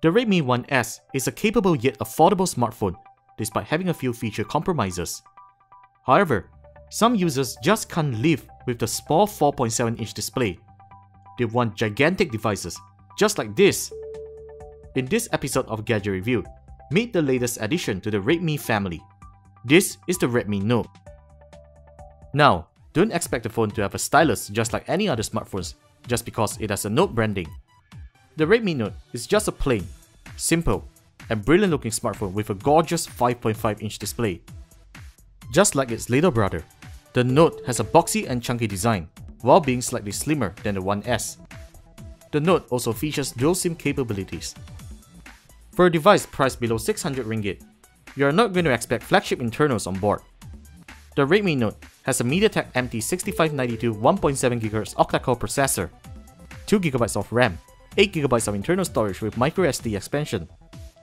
The Redmi 1S is a capable yet affordable smartphone, despite having a few feature compromises. However, some users just can't live with the small 4.7-inch display. They want gigantic devices, just like this. In this episode of Gadget Review, meet the latest addition to the Redmi family. This is the Redmi Note. Now, don't expect the phone to have a stylus just like any other smartphones, just because it has a Note branding. The Redmi Note is just a plain, simple, and brilliant looking smartphone with a gorgeous 5.5-inch display. Just like its little brother, the Note has a boxy and chunky design, while being slightly slimmer than the 1S. The Note also features dual SIM capabilities. For a device priced below 600 ringgit, you are not going to expect flagship internals on board. The Redmi Note has a Mediatek MT6592 1.7GHz Octa Core processor, 2GB of RAM, 8GB of internal storage with microSD expansion,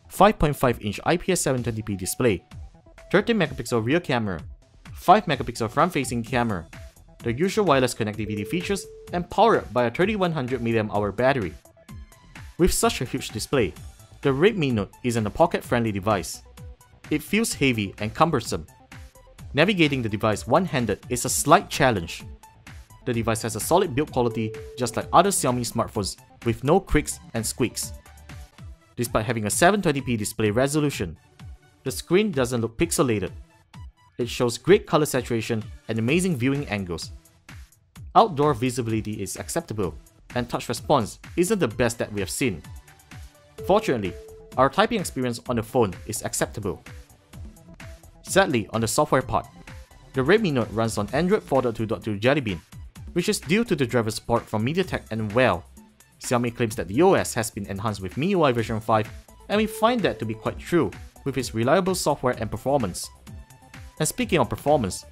5.5-inch IPS 720p display, 13MP rear camera, 5MP front-facing camera, the usual wireless connectivity features, and powered up by a 3100mAh battery. With such a huge display, the Redmi Note isn't a pocket-friendly device. It feels heavy and cumbersome. Navigating the device one-handed is a slight challenge. The device has a solid build quality just like other Xiaomi smartphones with no creaks and squeaks. Despite having a 720p display resolution, the screen doesn't look pixelated. It shows great color saturation and amazing viewing angles. Outdoor visibility is acceptable, and touch response isn't the best that we have seen. Fortunately, our typing experience on the phone is acceptable. Sadly, on the software part, the Redmi Note runs on Android 4.2.2 Jelly Bean, which is due to the driver support from Mediatek and well, Xiaomi claims that the OS has been enhanced with MIUI version 5, and we find that to be quite true with its reliable software and performance. And speaking of performance,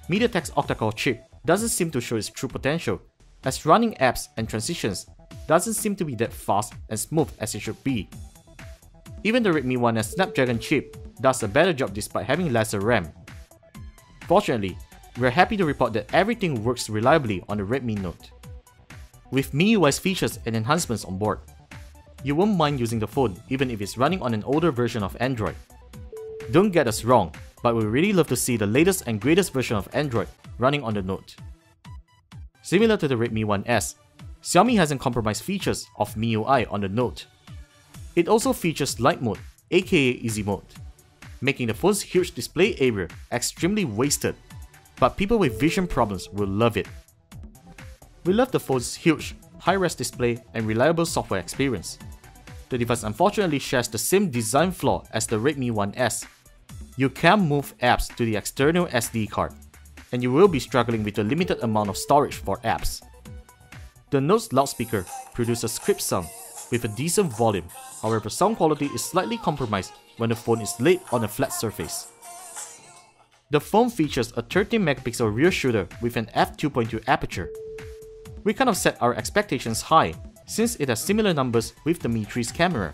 Mediatek's Octa Core chip doesn't seem to show its true potential, as running apps and transitions doesn't seem to be that fast and smooth as it should be. Even the Redmi 1S Snapdragon chip does a better job despite having lesser RAM. Fortunately, we're happy to report that everything works reliably on the Redmi Note. With MIUI's features and enhancements on board, you won't mind using the phone even if it's running on an older version of Android. Don't get us wrong, but we really love to see the latest and greatest version of Android running on the Note. Similar to the Redmi 1S, Xiaomi hasn't compromised features of MIUI on the Note. It also features Light Mode, aka Easy Mode, making the phone's huge display area extremely wasted, but people with vision problems will love it. We love the phone's huge, high-res display and reliable software experience. The device unfortunately shares the same design flaw as the Redmi 1S. You can't move apps to the external SD card, and you will be struggling with a limited amount of storage for apps. The Note's loudspeaker produces script sound with a decent volume, however sound quality is slightly compromised when the phone is laid on a flat surface. The phone features a 13MP rear shooter with an f2.2 aperture. We kind of set our expectations high since it has similar numbers with the Mi 3's camera.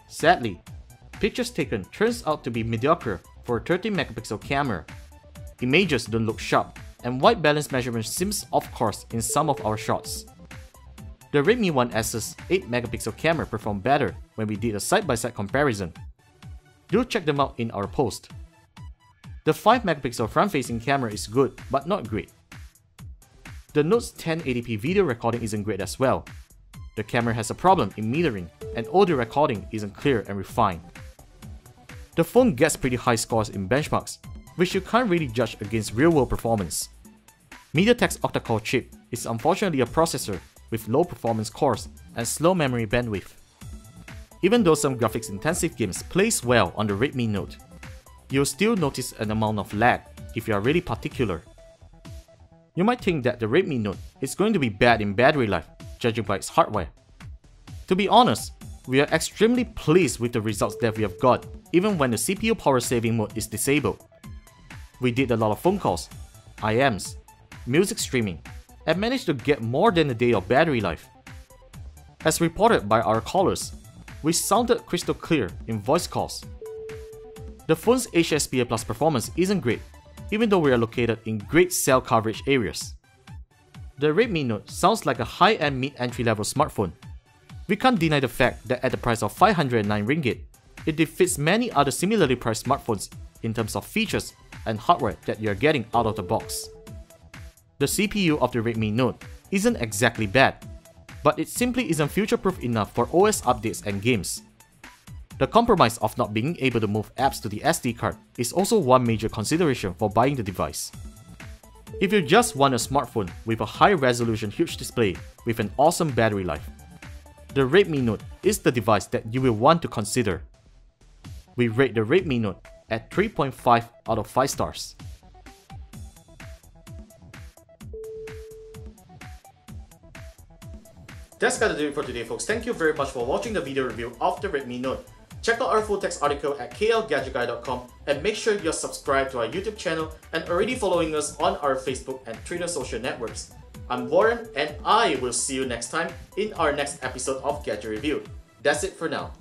Sadly, pictures taken turns out to be mediocre for a 13MP camera. Images don't look sharp, and white balance measurement seems off course in some of our shots. The Redmi 1S's 8MP camera performed better when we did a side-by-side comparison. Do check them out in our post. The 5MP front-facing camera is good, but not great. The Note's 1080p video recording isn't great as well. The camera has a problem in metering, and audio recording isn't clear and refined. The phone gets pretty high scores in benchmarks, which you can't really judge against real-world performance. Mediatek's Octa Core chip is unfortunately a processor with low performance cores and slow memory bandwidth. Even though some graphics-intensive games plays well on the Redmi Note, you'll still notice an amount of lag if you are really particular. You might think that the Redmi Note is going to be bad in battery life, judging by its hardware. To be honest, we are extremely pleased with the results that we have got, even when the CPU power saving mode is disabled. We did a lot of phone calls, IMs, music streaming, and managed to get more than a day of battery life. As reported by our callers, we sounded crystal clear in voice calls. The phone's HSPA Plus performance isn't great, even though we are located in great cell coverage areas. The Redmi Note sounds like a high-end mid-entry level smartphone. We can't deny the fact that at the price of 509 ringgit, it defeats many other similarly priced smartphones in terms of features and hardware that you're getting out of the box. The CPU of the Redmi Note isn't exactly bad, but it simply isn't future-proof enough for OS updates and games. The compromise of not being able to move apps to the SD card is also one major consideration for buying the device. If you just want a smartphone with a high-resolution huge display with an awesome battery life, the Redmi Note is the device that you will want to consider. We rate the Redmi Note at 3.5 out of 5 stars. That's gotta do it for today, folks. Thank you very much for watching the video review of the Redmi Note. Check out our full text article at KLGadgetGuy.com and make sure you're subscribed to our YouTube channel and already following us on our Facebook and Twitter social networks. I'm Warren and I will see you next time in our next episode of Gadget Review. That's it for now.